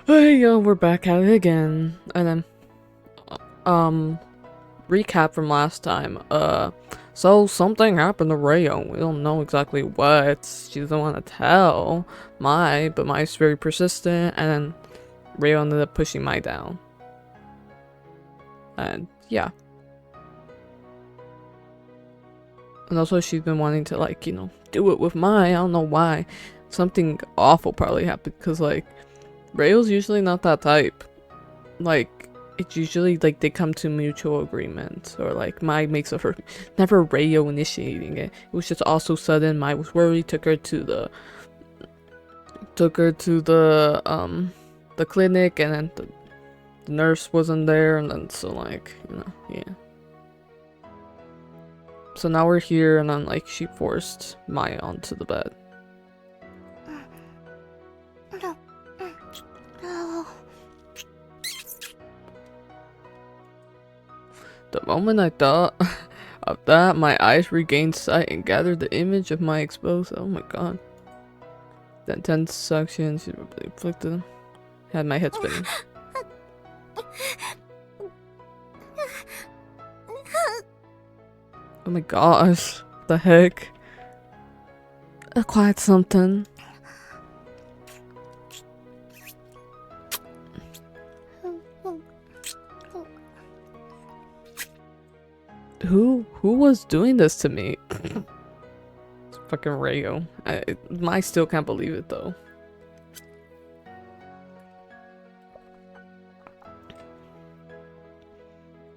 Hey yo, we're back at it again. And then, recap from last time. So something happened to Rayo. We don't know exactly what. She doesn't want to tell but Mai's very persistent, and then Rayo ended up pushing Mai down. And yeah. And also she's been wanting to, like, do it with Mai. I don't know why. Something awful probably happened, because, like, Rayo's usually not that type. Like, it's usually like they come to mutual agreement, or like Mai makes of her, never Rayo initiating it. It was just all so sudden. Mai was worried, took her to the clinic, and then the nurse wasn't there, and then so, like, yeah. So now we're here, and then, like, she forced Mai onto the bed. The moment I thought of that, my eyes regained sight and gathered the image of my exposed. Oh my god. The intense suction, she inflicted, had my head spinning. Oh my gosh. What the heck? Quiet something. Who was doing this to me? It's fucking Rayo. I still can't believe it though.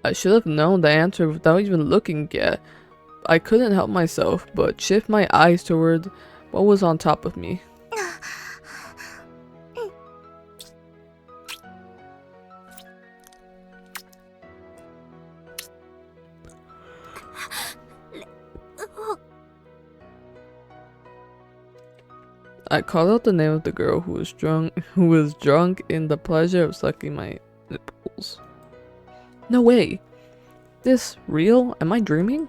I should have known the answer without even looking yet. I couldn't help myself but shift my eyes toward what was on top of me. I called out the name of the girl who was drunk in the pleasure of sucking my nipples. No way. This real? Am I dreaming?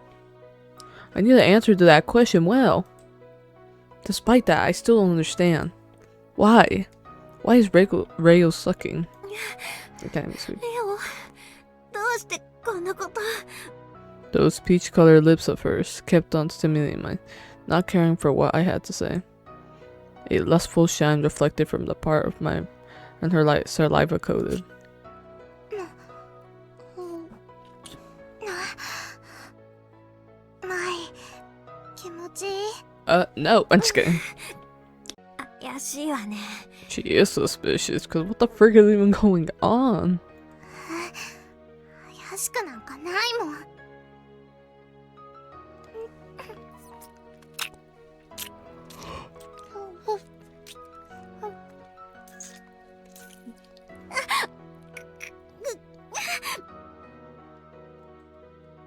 I knew the answer to that question well. Despite that, I still don't understand. Why? Why is Rayo sucking? I can't even speak. Those peach-colored lips of hers kept on stimulating mine, not caring for what I had to say. A lustful shine reflected from the part of my, and her light saliva coated. No, I'm just kidding. She is suspicious, because what the frick is even going on?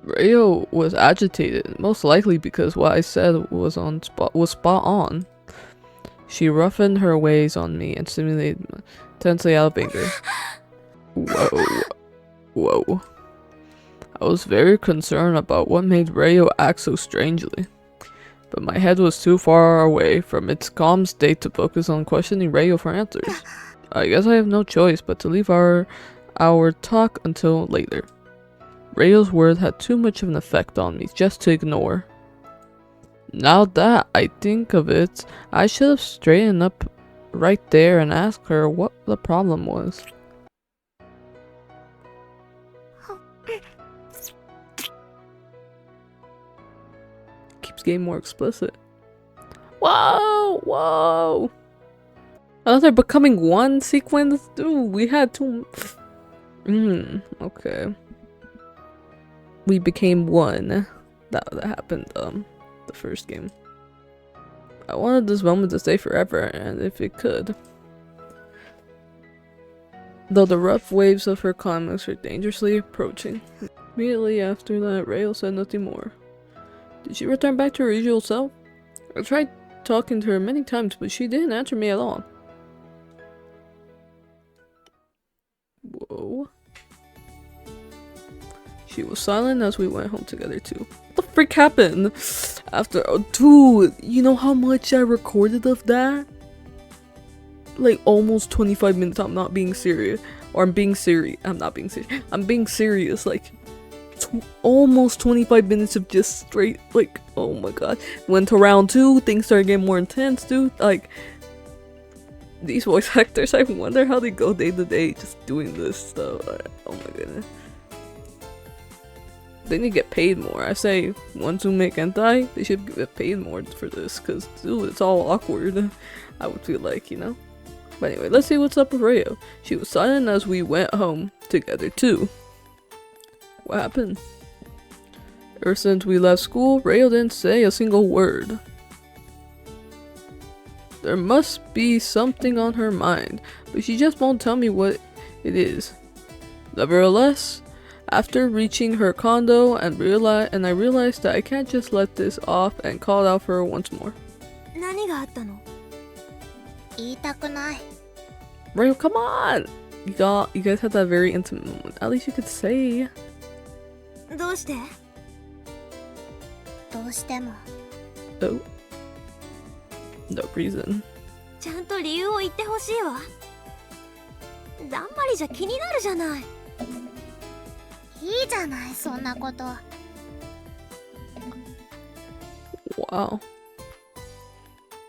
Rayo was agitated, most likely because what I said was spot on. She roughened her ways on me and stimulated me intensely out of anger. Whoa. I was very concerned about what made Rayo act so strangely, but my head was too far away from its calm state to focus on questioning Rayo for answers. I guess I have no choice but to leave our talk until later. Rayo's words had too much of an effect on me just to ignore. Now that I think of it, I should have straightened up right there and asked her what the problem was. Keeps getting more explicit. Whoa! I thought they're becoming one sequence? Dude, we had two. Okay. We became one. That happened, the first game. I wanted this moment to stay forever, and if it could. Though the rough waves of her climax were dangerously approaching. Immediately after that, Rayo said nothing more. Did she return back to her usual self? I tried talking to her many times, but she didn't answer me at all. Whoa. She was silent as we went home together too. What the frick happened? After, oh, dude, you know how much I recorded of that? like almost 25 minutes. I'm not being serious. Or I'm being serious. I'm not being serious. I'm being serious. Like, almost 25 minutes of just straight, like, oh my god. Went to round 2, things started getting more intense, dude. Like, these voice actors, I wonder how they go day to day just doing this stuff. Oh my goodness. They need to get paid more. I say, once who make hentai, they should get paid more for this, because, dude, it's all awkward. I would feel like, you know? But anyway, let's see what's up with Rayo. She was silent as we went home together, too. What happened? Ever since we left school, Rayo didn't say a single word. There must be something on her mind, but she just won't tell me what it is. Nevertheless, after reaching her condo and I realized that I can't just let this off and called out for her once more. Rayo, come on! You guys had that very intimate moment. At least you could say. Oh. No reason. ちゃんと理由を言ってほしいわ。だんまりじゃ気になるじゃない。いいじゃない、そんなこと。Wow.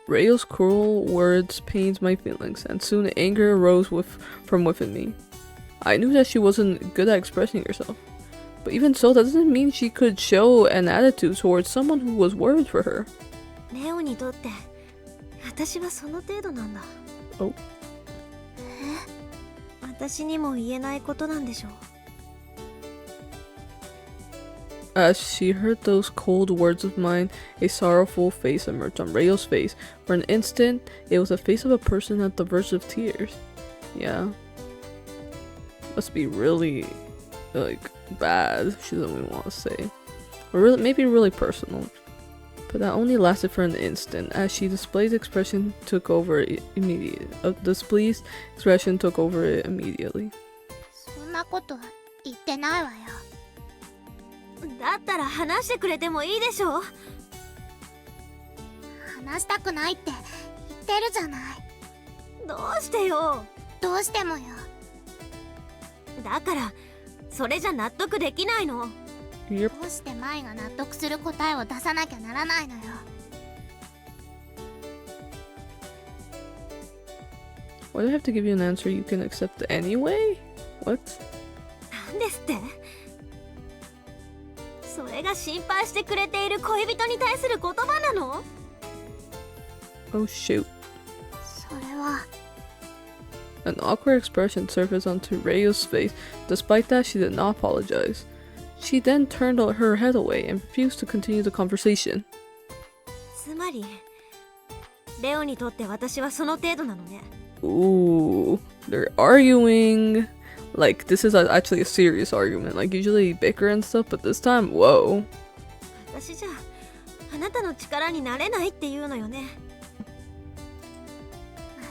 Rayo's cruel words pained my feelings, and soon anger arose from within me. I knew that she wasn't good at expressing herself. But even so, that doesn't mean she could show an attitude towards someone who was worried for her. レオにとって私はその程度なんだ。Oh. 私にも言えないことなんでしょう。As she heard those cold words of mine, a sorrowful face emerged on Rayo's face. For an instant, it was the face of a person at the verge of tears. Yeah. Must be really, like, bad. She doesn't even want to say. Or really, maybe really personal. But that only lasted for an instant, as she displayed expression took over it immediately. Displeased expression took over it immediately. そんなこと言ってないわよ。だったら話してくれてもいいでしょ。話したくないって言ってるじゃない。どうしてよ。どうしてもよ。だからそれじゃ納得できないの。Yep. どうして舞が納得する答えを出さなきゃならないのよ。Why do I have to give you an answer you can accept anyway? What? なんですって？それが心配してくれている恋人に対する言葉なの？ Oh shoot. それは。An awkward expression surfaced onto Rayo's face. Despite that, she did not apologize. She then turned her head away and refused to continue the conversation. つまり、レオにとって私はその程度なのね。Ooh, they're arguing. Like, this is actually a serious argument. Like, usually bicker and stuff, but this time, whoa. 私じゃあなたの力になれないっていうのよね。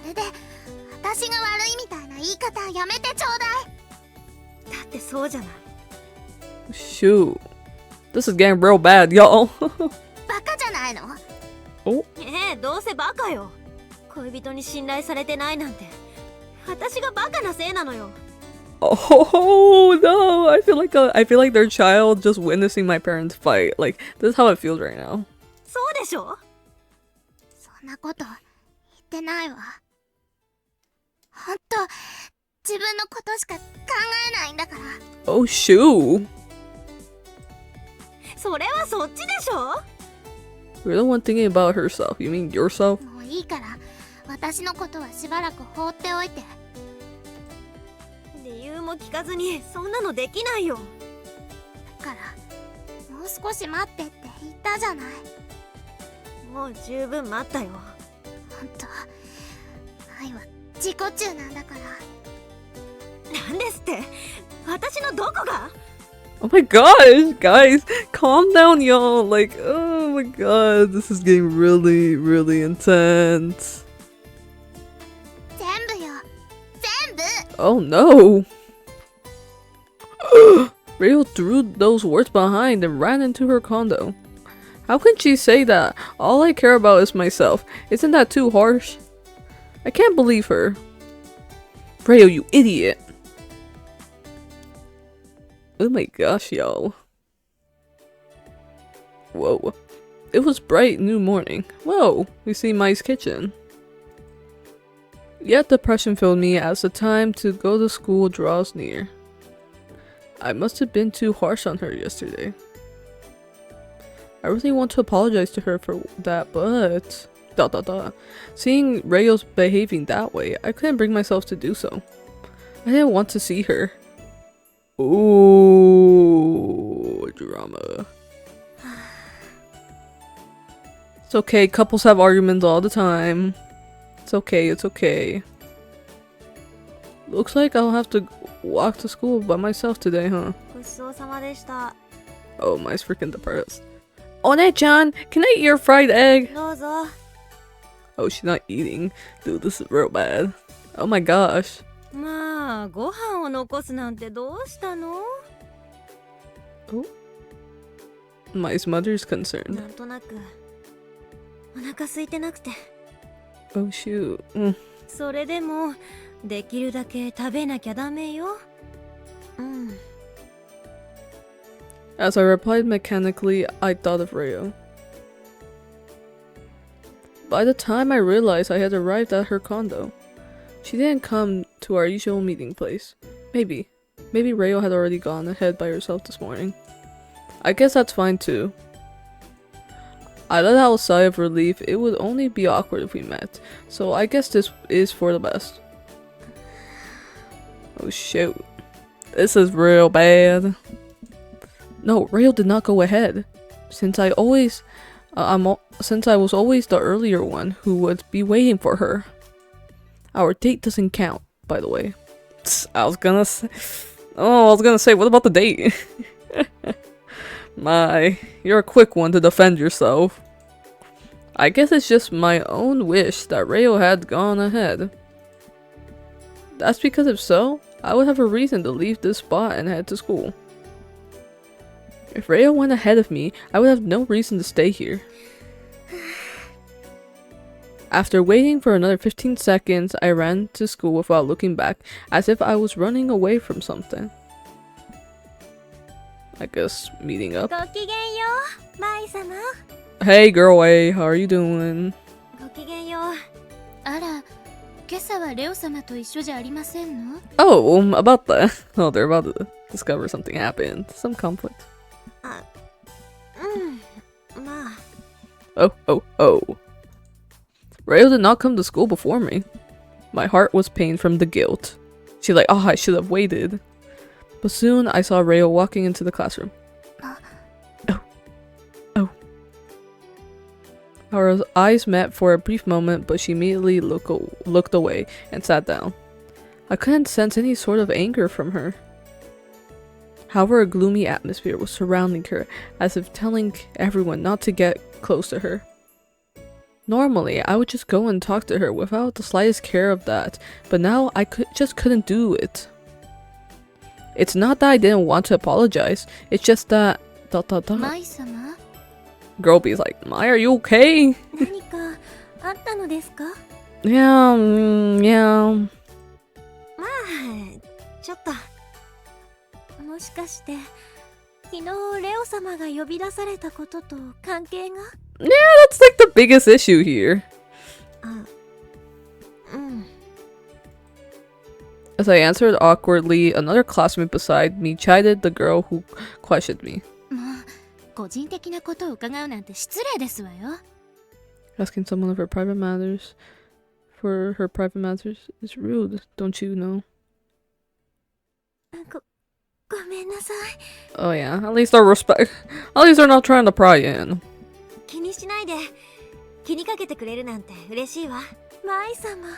まるで私が悪いみたいな言い方やめてちょうだい。だってそうじゃない。Shoot. This is getting real bad, y'all. バカじゃないの？お？どうせバカよ。恋人に信頼されてないなんて私がバカなせいなのよ。Oh no! I feel like their child just witnessing my parents fight. Like, this is how it feels right now. そうでしょ？そんなこと言ってないわ。ほんと自分のことしか考えないんだから。Oh shoot! それはそっちでしょ？ You're the one thinking about herself. You mean yourself? もういいから私のことはしばらく放っておいて。理由も聞かずにそんなのできないよ。だからもう少し待ってって言ったじゃない。もう十分待ったよ。ほんと愛は自己中なんだから。なんですって？私のどこが？ Oh my gosh, guys, calm down, y'all. Like, oh my god, this is getting really, really intense. 全部よ。全部。Oh no. Rayo threw those words behind and ran into her condo. How can she say that? All I care about is myself. Isn't that too harsh? I can't believe her. Rayo, you idiot. Oh my gosh, y'all. Whoa. It was bright new morning. Whoa, we see Mai's kitchen. Yet depression filled me as the time to go to school draws near. I must have been too harsh on her yesterday. I really want to apologize to her for that, but... Seeing Rayo's behaving that way, I couldn't bring myself to do so. I didn't want to see her. Ooh, drama. It's okay, couples have arguments all the time. It's okay, it's okay. Looks like I'll have to walk to school by myself today, huh? Oh, Mai's freaking depressed. One-chan, can I eat your fried egg? Oh, she's not eating. Dude, this is real bad. Oh my gosh. Oh. Mai's mother's concerned. Oh shoot. Mm. As I replied mechanically, I thought of Rayo. By the time I realized I had arrived at her condo, she didn't come to our usual meeting place. Maybe Rayo had already gone ahead by herself this morning. I guess that's fine too. I let out a sigh of relief. It would only be awkward if we met, so I guess this is for the best. Oh shoot. This is real bad. No, Rayo did not go ahead. Since I was always the earlier one who would be waiting for her. Our date doesn't count, by the way. I was gonna say, what about the date? You're a quick one to defend yourself. I guess it's just my own wish that Rayo had gone ahead. That's because if so, I would have a reason to leave this spot and head to school. If Rayo went ahead of me, I would have no reason to stay here. After waiting for another 15 seconds, I ran to school without looking back, as if I was running away from something. I guess meeting up. Hey girl A, how are you doing? Oh, about that. Oh, they're about to discover something happened. Some conflict. Oh. Rayo did not come to school before me. My heart was pained from the guilt. She's like, oh, I should have waited. But soon I saw Rayo walking into the classroom. Oh. Our eyes met for a brief moment, but she immediately looked away and sat down. I couldn't sense any sort of anger from her. However, a gloomy atmosphere was surrounding her, as if telling everyone not to get close to her. Normally, I would just go and talk to her without the slightest care of that, but now I just couldn't do it. It's not that I didn't want to apologize, it's just that... Girl B's like, Mai, are you okay? Yeah. もしかして昨日レオ様が呼び出されたことと関係が Yeah, that's like the biggest issue here. As I answered awkwardly, another classmate beside me chided the girl who questioned me. 個人的なことを伺うなんて失礼ですわよ Asking someone of her private matters for her private matters is rude, don't you know? ごめんなさい Oh yeah, at least they're not trying to pry in. 気にしないで気にかけてくれるなんて嬉しいわマイ様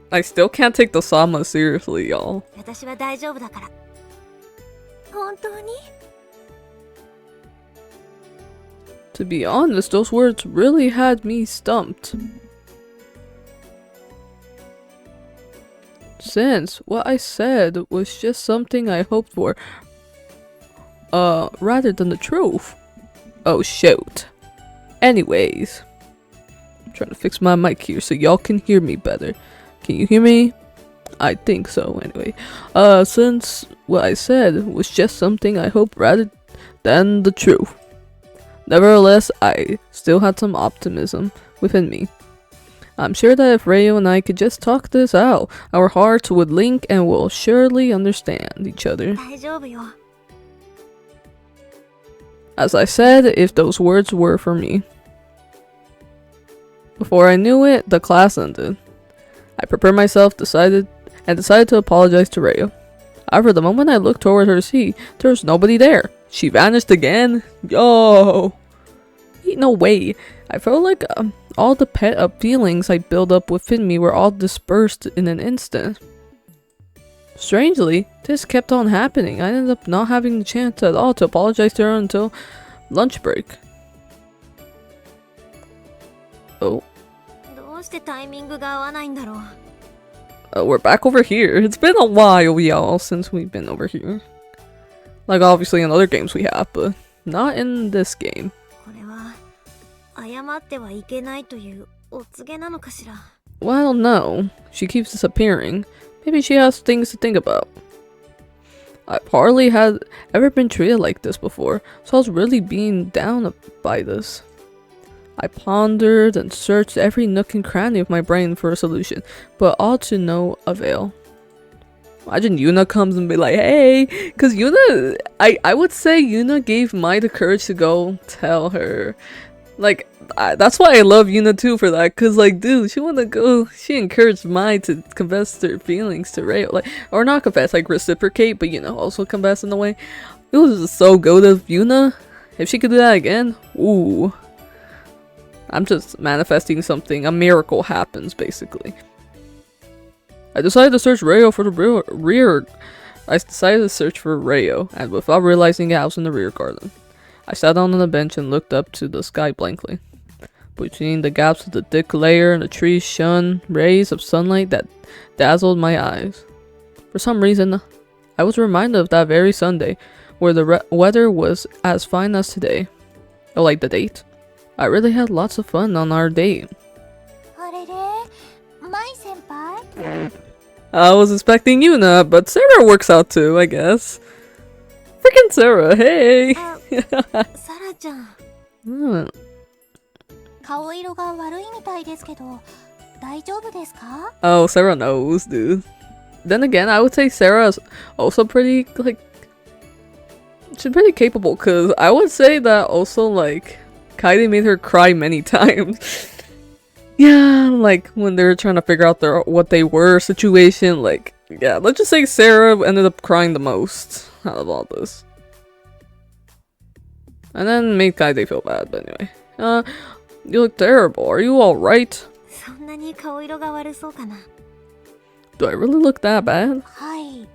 I still can't take the Sama seriously, y'all. 私は大丈夫だから本当に To be honest, those words really had me stumped. Since what I said was just something I hoped for, rather than the truth. Oh shoot. Anyways, Trying to fix my mic here so y'all can hear me better. Can you hear me? I think so, anyway. Since what I said was just something I hope rather than the truth. Nevertheless, I still had some optimism within me. I'm sure that if Rayo and I could just talk this out, our hearts would link and we'll surely understand each other. 大丈夫よ。 As I said, if those words were for me. Before I knew it, the class ended. I prepared myself, decided to apologize to Rayo. However, the moment I looked toward her seat, there was nobody there. She vanished again? Yo! Ain't no way. I felt like all the pent-up feelings I built up within me were all dispersed in an instant. Strangely, this kept on happening. I ended up not having the chance at all to apologize to her until lunch break. Oh. どうしてタイミングが合わないんだろう。 We're back over here. It's been a while, y'all, since we've been over here. Like, obviously in other games we have, but not in this game. これは謝ってはいけないというお告げなのかしら。 Well, no. She keeps disappearing. Maybe she has things to think about. I've hardly ever been treated like this before, so I was really being down by this. I pondered and searched every nook and cranny of my brain for a solution, but all to no avail. Imagine Yuna comes and be like, hey, because Yuna, I would say Yuna gave Mai the courage to go tell her. Like, that's why I love Yuna too for that, because like, dude, she encouraged Mai to confess her feelings to Rayo, like, or not confess, like reciprocate, but you know, also confess in a way. It was just so good of Yuna. If she could do that again, ooh. I'm just manifesting something. A miracle happens, basically. I decided to search Rayo for the rear. I decided to search for Rayo, and without realizing it, I was in the rear garden. I sat down on the bench and looked up to the sky blankly. Between the gaps of the thick layer and the trees shone rays of sunlight that dazzled my eyes. For some reason, I was reminded of that very Sunday, where the weather was as fine as today. Oh, like the date? I really had lots of fun on our date. あれれ、舞先輩？ I was expecting Yuna, but Sarah works out too, I guess. Freaking Sarah, hey! サラちゃん。 Hmm. 顔色が悪いみたいですけど、大丈夫ですか？ Oh, Sarah knows, dude. Then again, I would say Sarah's also pretty, like, she's pretty capable, because I would say that also, like, Kaede made her cry many times. Yeah, like, when they were trying to figure out what they were situation, like, yeah, let's just say Sarah ended up crying the most out of all this. And then made Kaede feel bad, but anyway. You look terrible. Are you alright? そんなに顔色が悪そうかな。 Do I really look that bad? はい。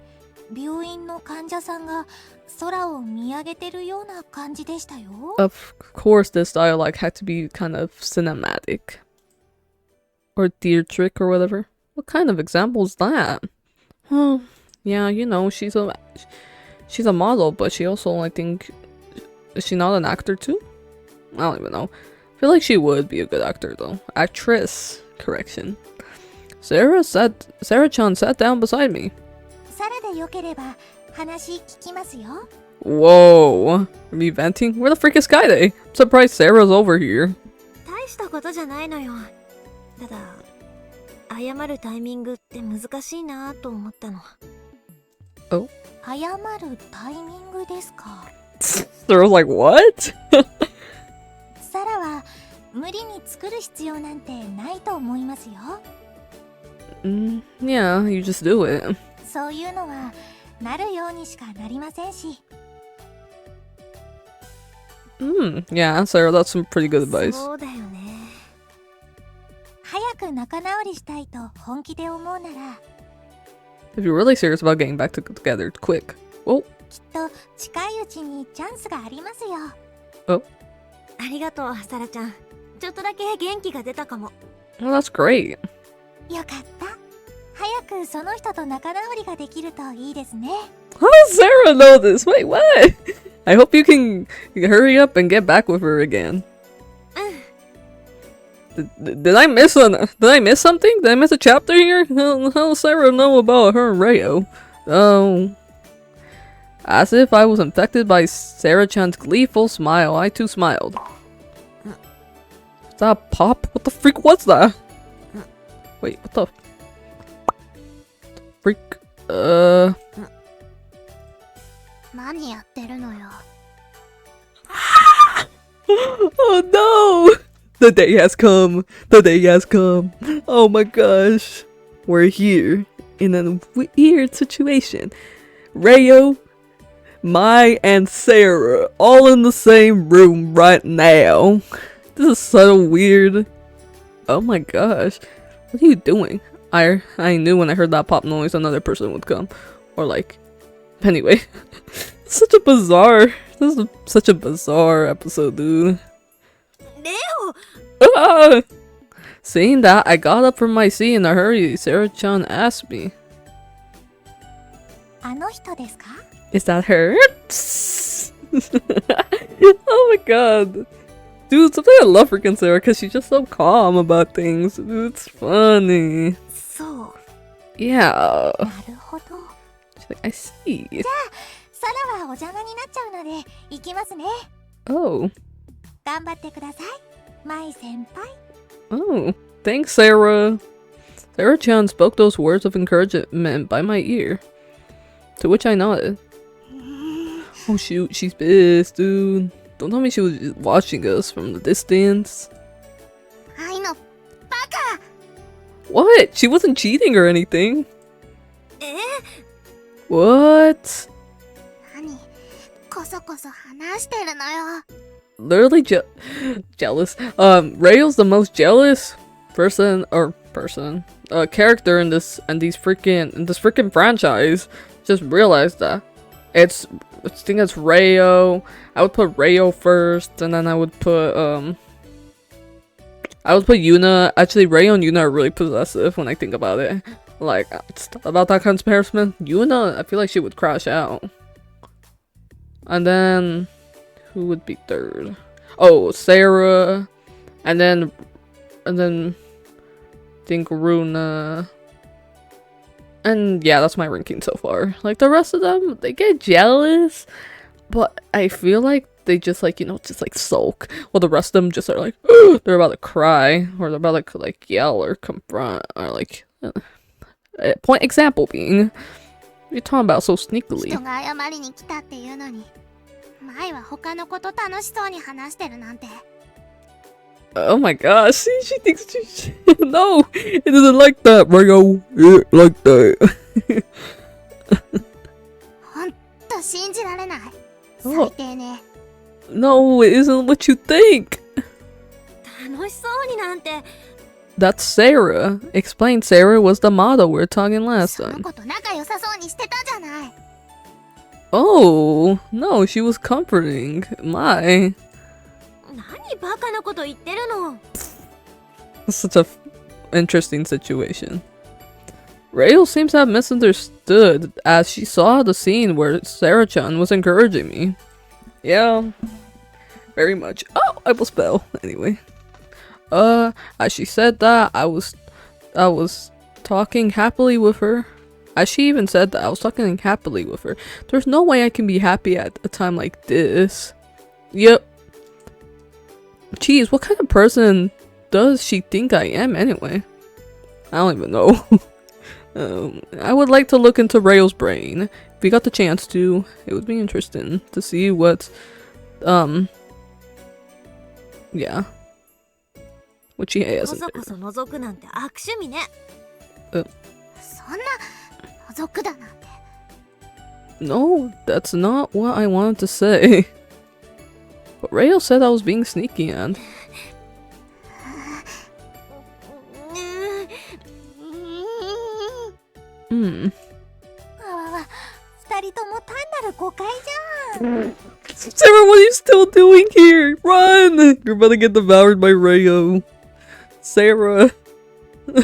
病院の患者さんが空を見上げてるような感じでしたよ。 Of course, this dialogue had to be kind of cinematic. Or theatric or whatever. What kind of example is that? Well, yeah, you know, she's a model, but she also, I think, is she not an actor too? I don't even know. I feel like she would be a good actor though. Actress, correction. Sarah-chan sat down beside me. サラでよければ話聞きますよ。 Whoa, me venting? Where the freak is Kaede? I'm surprised Sarah's over here. 大したことじゃないのよ。ただ、謝るタイミングって難しいなと思ったの。 Oh? 謝るタイミングですか。 Sarah's like, what? サラは無理に作る必要なんてないと思いますよ。 Yeah, you just do it. そういうのはなるようにしかなりませんし。 Yeah, Sarah, that's some pretty good advice. そうだよね。早く仲直りしたいと本気で思うなら、 If you're really serious about getting back together quick. Whoa. きっと近いうちにチャンスがありますよ。 Oh. ありがとう、サラちゃん。ちょっとだけ元気が出たかも。 Well, that's great. よかった。早くその人と仲直りができるといいですね。 How does Sarah know this? Wait, what? I hope you can hurry up and get back with her again. Did I miss something? Did I miss a chapter here? How does Sarah know about her and Rayo? Oh. As if I was infected by Sarah-chan's gleeful smile, I too smiled. Is that a pop? What the freak was that? Wait, what the freak? 何やってるのよ。Oh no! The day has come. The day has come. Oh my gosh. We're here in a weird situation. Rayo, Mai, and Sarah all in the same room right now. This is so weird. Oh my gosh. What are you doing? I knew when I heard that pop noise another person would come. Or like... Anyway. Such a bizarre... This is such a bizarre episode, dude. Leo! Ah! Seeing that, I got up from my seat in a hurry. Sarah-chan asked me. あの人ですか? Is that her? Oh my god. Dude, something I love freaking Sarah because she's just so calm about things. Dude, it's funny. そう。 Yeah. なるほど。 She's like, I see. じゃあ、サラはお邪魔になっちゃうので、行きますね。 Oh. 頑張ってください、マイ先輩。 Oh. Thanks, Sarah. Sarah-chan spoke those words of encouragement by my ear. To which I nodded. Oh shoot, she's pissed, dude. Don't tell me she was just watching us from the distance. 愛のバカ。 What? She wasn't cheating or anything. え？ What? 何？こそこそ話してるのよ。 Literally jealous. Rayo's the most jealous character in this freaking franchise. Just realized that. I think it's Rayo. I would put Rayo first, and then I would put Yuna. Actually, Rayo and Yuna are really possessive when I think about it. Like, about that comparison, Yuna, I feel like she would crash out. And then, who would be third? Oh, Sarah, and then I think Runa. And yeah, that's my ranking so far. Like, the rest of them, they get jealous, but I feel like they just like, just like sulk. Well, the rest of them just are like, they're about to cry, or they're about to like yell or confront, or like, point example being, what are you talking about so sneakily? 人が謝りに来たっていうのに、前は他のこと楽しそうに話してるなんて。 Oh my gosh, she thinks no, it isn't like that, Rayo. Yeah, like that. ほんと信じられない。最低ね。 No, it isn't what you think. 楽しそうになんて。 That's Sarah. Explain, Sarah was the model we were talking last その time. こと仲良さそうにしてたじゃない。 Oh, no, she was comforting. My. 何バカなこと言ってるの。 Such a interesting situation. Rayo seems to have misunderstood as she saw the scene where Sarah-chan was encouraging me. Yeah, very much. Oh, I will spell anyway. As she said that, I was talking happily with her. As she even said that, I was talking happily with her. There's no way I can be happy at a time like this. Yep. Jeez, what kind of person does she think I am anyway? I don't even know. I would like to look into Rayo's brain. If we got the chance to, it would be interesting to see what, yeah. What she has in there. こそこそ覗くなんて悪趣味ね。そんな覗くだなんて。 No, that's not what I wanted to say. But Rayo said I was being sneaky and... 二人とも単なる誤解じゃん。 Sarah, what are you still doing here? Run! You're about to get devoured by Rayo. Sarah. I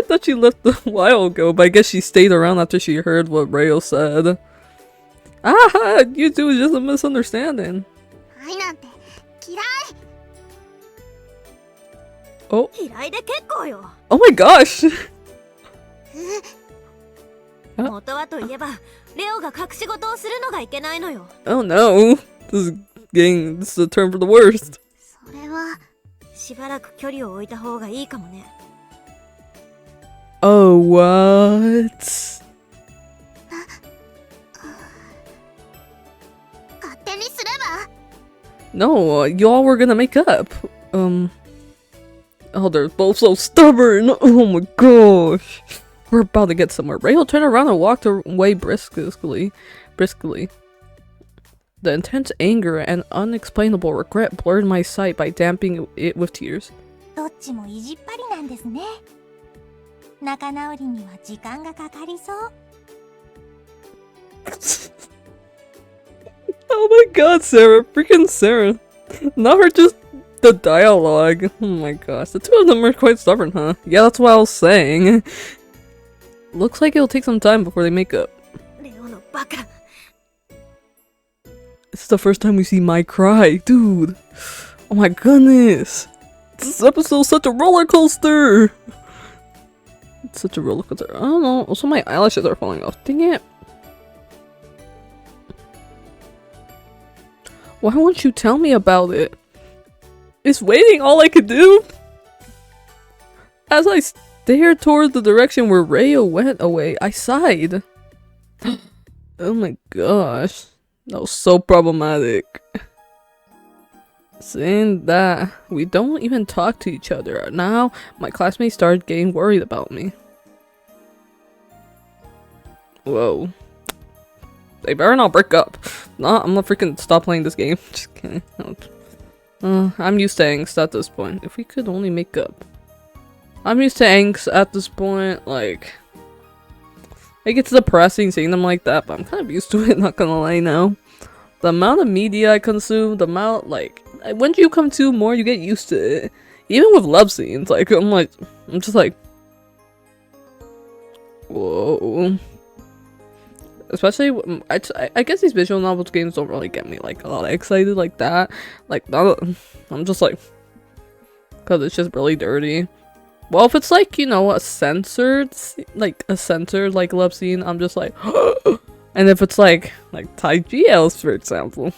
thought she left a while ago, but I guess she stayed around after she heard what Rayo said. Ah, you two is just a misunderstanding. 愛なんて嫌い。Oh. 嫌いで結構よ。 Oh my gosh! 元はといえばレオが隠し事をするのがいけないのよ。 Oh no! This is a turn for the worst. それはしばらく距離を置いた方がいいかもね。 Oh, what? 勝手にすれば。 No, y'all were gonna make up. Oh, they're both so stubborn. Oh my gosh. We're about to get somewhere. Rayo turned around and walked away briskly. The intense anger and unexplainable regret blurred my sight by damping it with tears. どっちも意地っ張りなんですね。仲直りには時間がかかりそう。 Oh my god, Sarah. Freaking Sarah. Not her, just the dialogue. Oh my gosh. The two of them are quite stubborn, huh? Yeah, that's what I was saying. Looks like it'll take some time before they make up. レオのバカ。 This is the first time we see Mai cry. Dude. Oh my goodness. This episode's such a roller coaster. It's such a roller coaster. I don't know. Also, my eyelashes are falling off. Dang it. Why won't you tell me about it? Is waiting all I could do? As I stared towards the direction where Rayo went away, I sighed. Oh my gosh. That was so problematic. Saying that, we don't even talk to each other. Now, my classmates started getting worried about me. Whoa. They better not break up. No, I'm gonna freaking stop playing this game. Just kidding. I'm used to angst at this point. If we could only make up. I'm used to angst at this point. Like, it gets depressing seeing them like that, but I'm kind of used to it, not gonna lie now. The amount of media I consume, the amount, like, when you come to more, you get used to it. Even with love scenes, like, I'm just like, whoa. Especially, I guess these visual novels games don't really get me, like, a lot excited like that. Like, not, I'm just like, because it's just really dirty. Well, if it's like, you know, a censored, like, love scene, I'm just like, and if it's like Thai GLs, for example,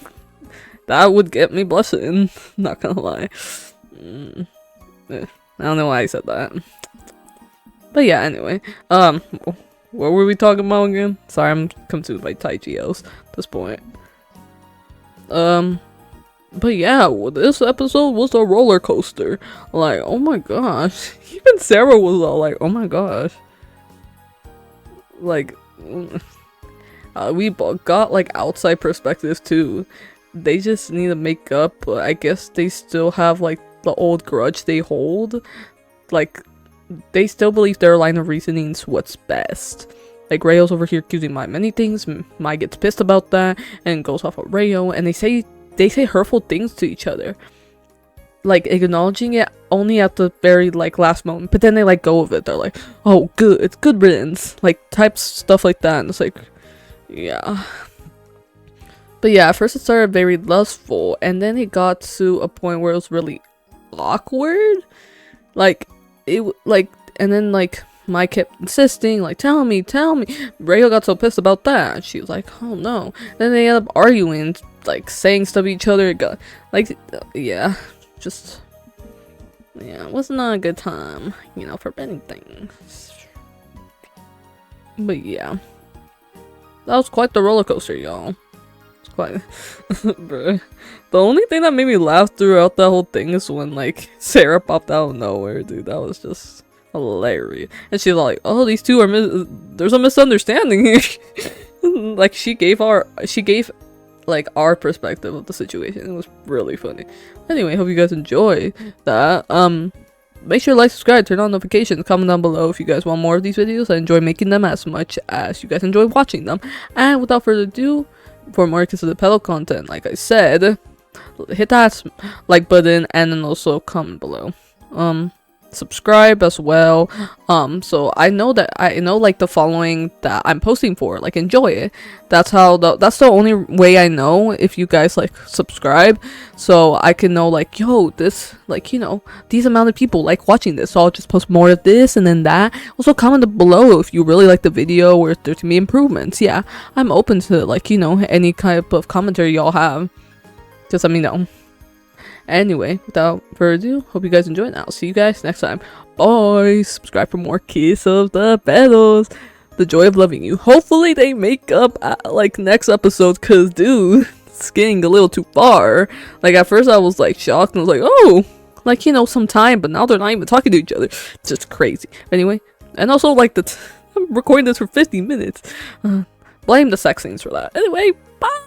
that would get me blushing, not gonna lie. I don't know why I said that. But yeah, anyway, what were we talking about again? Sorry, I'm confused by Thai GLs at this point. But yeah, this episode was a roller coaster. Like, oh my gosh. Even Sarah was all like, oh my gosh. Like, we got like outside perspectives too. They just need to make up, but I guess they still have like the old grudge they hold. Like, they still believe their line of reasoning's what's best. Like, Rayo's over here accusing Mai many things. Mai gets pissed about that and goes off of Rayo, and they say hurtful things to each other, like acknowledging it only at the very like last moment, but then they like go of it. They're like, oh good, it's good riddance, like types stuff like that, and it's like, yeah. But yeah, at first it started very lustful, and then it got to a point where it was really awkward, like it like, and then like Mai kept insisting, like, tell me. Rayo got so pissed about that. She was like, oh no. Then they ended up arguing, like, saying stuff to each other. It got, like, yeah, just, yeah, it was not a good time, you know, for anything. But yeah, that was quite the roller coaster, y'all. It's quite, bruh. The only thing that made me laugh throughout that whole thing is when, like, Sarah popped out of nowhere, dude. That was just hilarious. And she's like, oh, these two are there's a misunderstanding here. Like, she gave like our perspective of the situation. It was really funny. Anyway, hope you guys enjoyed that. Make sure to like, subscribe, turn on notifications, comment down below if you guys want more of these videos. I enjoy making them as much as you guys enjoy watching them. And without further ado, for more consistent Petal content, like I said, hit that like button and then also comment below. subscribe as well, so I know like the following that I'm posting for, like, enjoy it. That's the only way I know if you guys like subscribe, so I can know like, yo, this, like, you know, these amount of people like watching this, so I'll just post more of this and then that. Also comment below if you really like the video or if there can be improvements. Yeah, I'm open to, like, you know, any type of commentary y'all have, just let me know. Anyway, without further ado, hope you guys enjoyed, and I'll see you guys next time. Bye! Subscribe for more Kiss of the Petals. The joy of loving you. Hopefully they make up like next episode, cause dude, it's getting a little too far. Like at first I was like shocked and I was like, oh, like, you know, some time, but now they're not even talking to each other. It's just crazy. Anyway, and also like I'm recording this for 50 minutes. Blame the sex scenes for that. Anyway, bye!